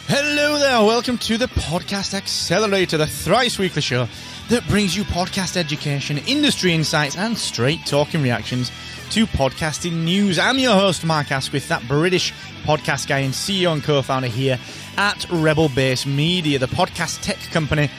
Hello there, welcome to the Podcast Accelerator, the thrice-weekly show that brings you podcast education, industry insights, and straight-talking reactions to podcasting news. I'm your host, Mark Asquith, that British podcast guy and CEO and co-founder here at Rebel Base Media, the podcast tech company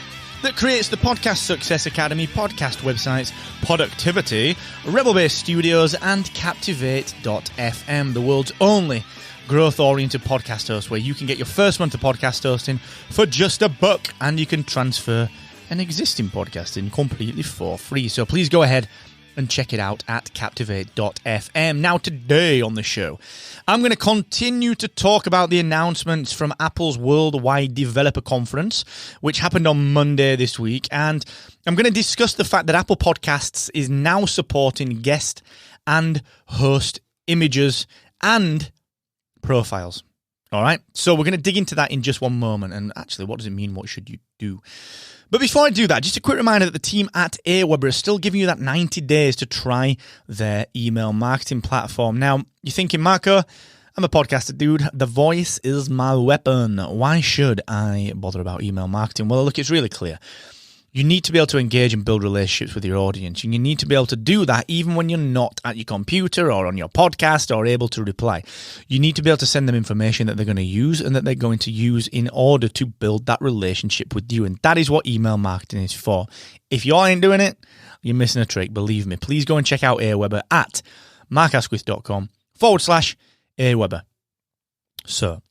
that creates the Podcast Success Academy, podcast websites, Productivity, Rebel Base Studios, and Captivate.fm, the world's only growth-oriented podcast host where you can get your first month of podcast hosting for just $1 and you can transfer an existing podcasting completely for free. So please go ahead and check it out at Captivate.fm. Now today on the show, I'm going to continue to talk about the announcements from Apple's Worldwide Developer Conference, which happened on Monday this week, and I'm going to discuss the fact that Apple Podcasts is now supporting guest and host images and profiles. All right, so we're going to dig into that in just one moment. And actually, what does it mean? What should you do? But before I do that, just a quick reminder that the team at AWeber is still giving you that 90 days to try their email marketing platform. Now, you're thinking, Marco, I'm a podcaster, dude. The voice is my weapon. Why should I bother about email marketing? Well, look, it's really clear. You need to be able to engage and build relationships with your audience. And you need to be able to do that even when you're not at your computer or on your podcast or able to reply. You need to be able to send them information that they're going to use and that they're going to use in order to build that relationship with you. And that is what email marketing is for. If you ain't doing it, you're missing a trick. Believe me. Please go and check out AWeber at markasquith.com/AWeber. So,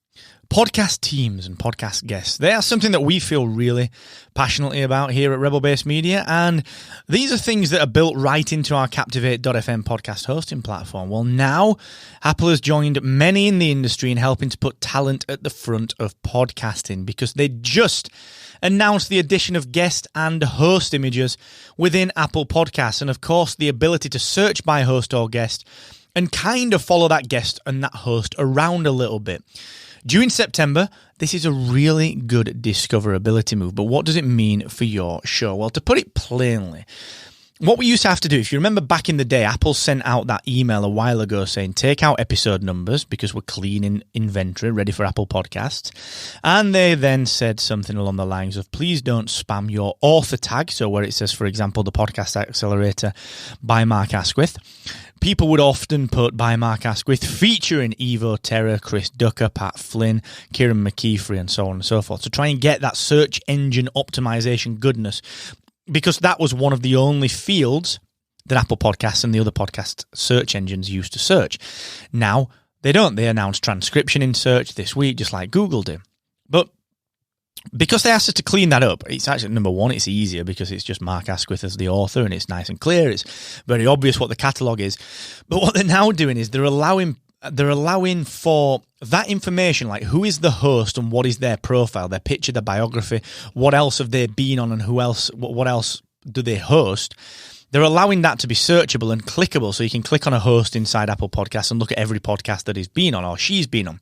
podcast teams and podcast guests, they are something that we feel really passionately about here at Rebel Base Media, and these are things that are built right into our Captivate.fm podcast hosting platform. Well, now Apple has joined many in the industry in helping to put talent at the front of podcasting, because they just announced the addition of guest and host images within Apple Podcasts, and of course the ability to search by host or guest and kind of follow that guest and that host around a little bit. During September, this is a really good discoverability move, but what does it mean for your show? Well, to put it plainly, what we used to have to do, if you remember back in the day, Apple sent out that email a while ago saying, take out episode numbers because we're cleaning inventory, ready for Apple Podcasts. And they then said something along the lines of, please don't spam your author tag. So where it says, for example, the Podcast Accelerator by Mark Asquith. People would often put by Mark Asquith featuring Evo Terra, Chris Ducker, Pat Flynn, Kieran McKeefrey, and so on and so forth, to try and get that search engine optimization goodness, because that was one of the only fields that Apple Podcasts and the other podcast search engines used to search. Now, they don't. They announced transcription in search this week, just like Google did. But because they asked us to clean that up, it's actually, number one, it's easier because it's just Mark Asquith as the author and it's nice and clear. It's very obvious what the catalogue is. But what they're now doing is they're allowing for that information, like who is the host and what is their profile, their picture, their biography, what else have they been on and what else do they host. They're allowing that to be searchable and clickable, so you can click on a host inside Apple Podcasts and look at every podcast that he's been on or she's been on.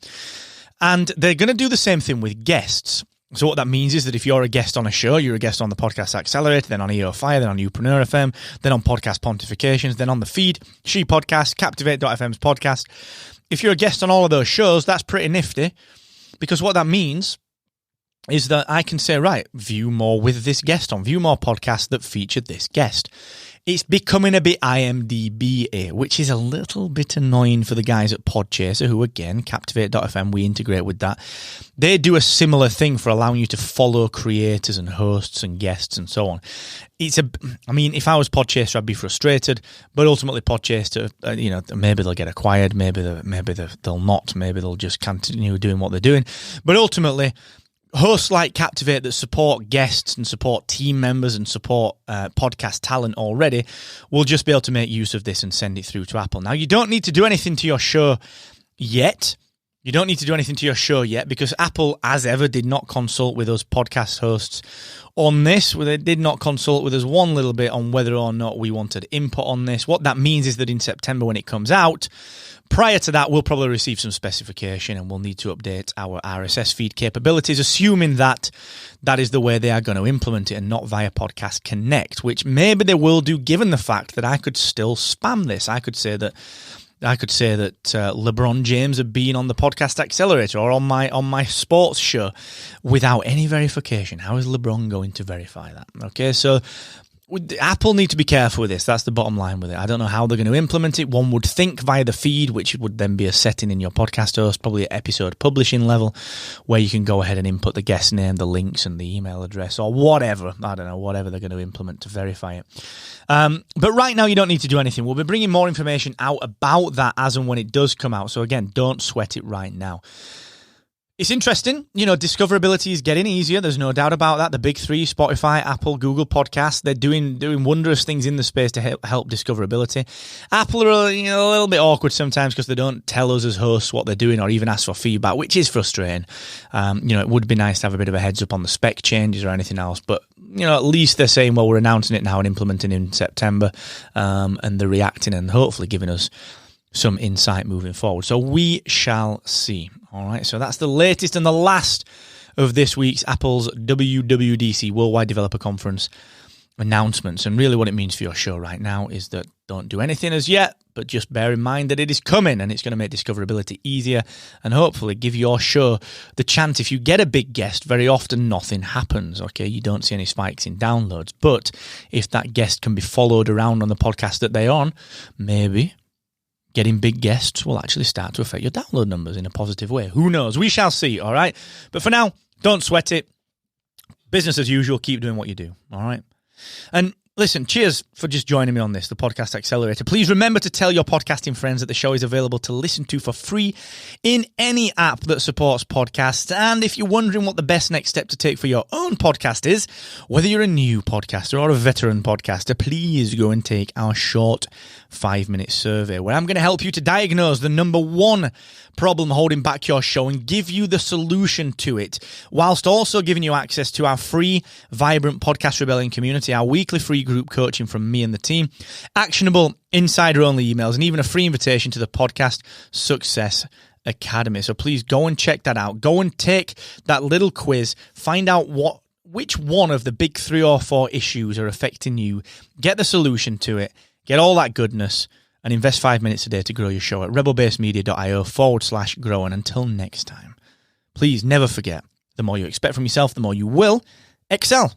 And they're going to do the same thing with guests. So what that means is that if you're a guest on a show, you're a guest on the Podcast Accelerator, then on EO Fire, then on Upreneur FM, then on Podcast Pontifications, then on the feed, She Podcast, Captivate.fm's podcast. If you're a guest on all of those shows, that's pretty nifty, because what that means is that I can say, right, view more with this guest on, view more podcasts that featured this guest. It's becoming a bit IMDb-y, which is a little bit annoying for the guys at Podchaser, who, again, Captivate.fm, we integrate with that. They do a similar thing for allowing you to follow creators and hosts and guests and so on. If I was Podchaser, I'd be frustrated, but ultimately Podchaser, maybe they'll get acquired, maybe they'll not, maybe they'll just continue doing what they're doing. But ultimately, hosts like Captivate that support guests and support team members and support podcast talent already will just be able to make use of this and send it through to Apple. Now, you don't need to do anything to your show yet. Because Apple, as ever, did not consult with us podcast hosts on this. They did not consult with us one little bit on whether or not we wanted input on this. What that means is that in September, when it comes out, prior to that, we'll probably receive some specification and we'll need to update our RSS feed capabilities, assuming that that is the way they are going to implement it and not via Podcast Connect, which maybe they will do given the fact that I could still spam this. I could say that I could say that LeBron James had been on the Podcast Accelerator or on my sports show without any verification. How is LeBron going to verify that? Okay, so Apple need to be careful with this. That's the bottom line with it. I don't know how they're going to implement it. One would think via the feed, which would then be a setting in your podcast host, probably at episode publishing level, where you can go ahead and input the guest name, the links, and the email address, or whatever. I don't know, whatever they're going to implement to verify it. But right now, you don't need to do anything. We'll be bringing more information out about that as and when it does come out. So again, don't sweat it right now. It's interesting, discoverability is getting easier. There's no doubt about that. The big three, Spotify, Apple, Google Podcasts, they're doing wondrous things in the space to help discoverability. Apple are a little bit awkward sometimes because they don't tell us as hosts what they're doing or even ask for feedback, which is frustrating. It would be nice to have a bit of a heads up on the spec changes or anything else, but at least they're saying, well, we're announcing it now and implementing in September, and they're reacting and hopefully giving us some insight moving forward. So we shall see. All right, so that's the latest and the last of this week's Apple's WWDC, Worldwide Developer Conference announcements. And really what it means for your show right now is that don't do anything as yet, but just bear in mind that it is coming and it's going to make discoverability easier and hopefully give your show the chance. If you get a big guest, very often nothing happens, okay? You don't see any spikes in downloads. But if that guest can be followed around on the podcast that they're on, maybe getting big guests will actually start to affect your download numbers in a positive way. Who knows? We shall see, all right? But for now, don't sweat it. Business as usual. Keep doing what you do, all right? And listen, cheers for just joining me on this, the Podcast Accelerator. Please remember to tell your podcasting friends that the show is available to listen to for free in any app that supports podcasts. And if you're wondering what the best next step to take for your own podcast is, whether you're a new podcaster or a veteran podcaster, please go and take our short 5-minute survey where I'm going to help you to diagnose the number one problem holding back your show and give you the solution to it, whilst also giving you access to our free Vibrant Podcast Rebellion community, our weekly free group coaching from me and the team, actionable insider-only emails, and even a free invitation to the Podcast Success Academy. So please go and check that out. Go and take that little quiz, find out which one of the big 3 or 4 issues are affecting you, get the solution to it, get all that goodness, and invest 5 minutes a day to grow your show at rebelbasemedia.io/grow. And until next time, please never forget, the more you expect from yourself, the more you will excel.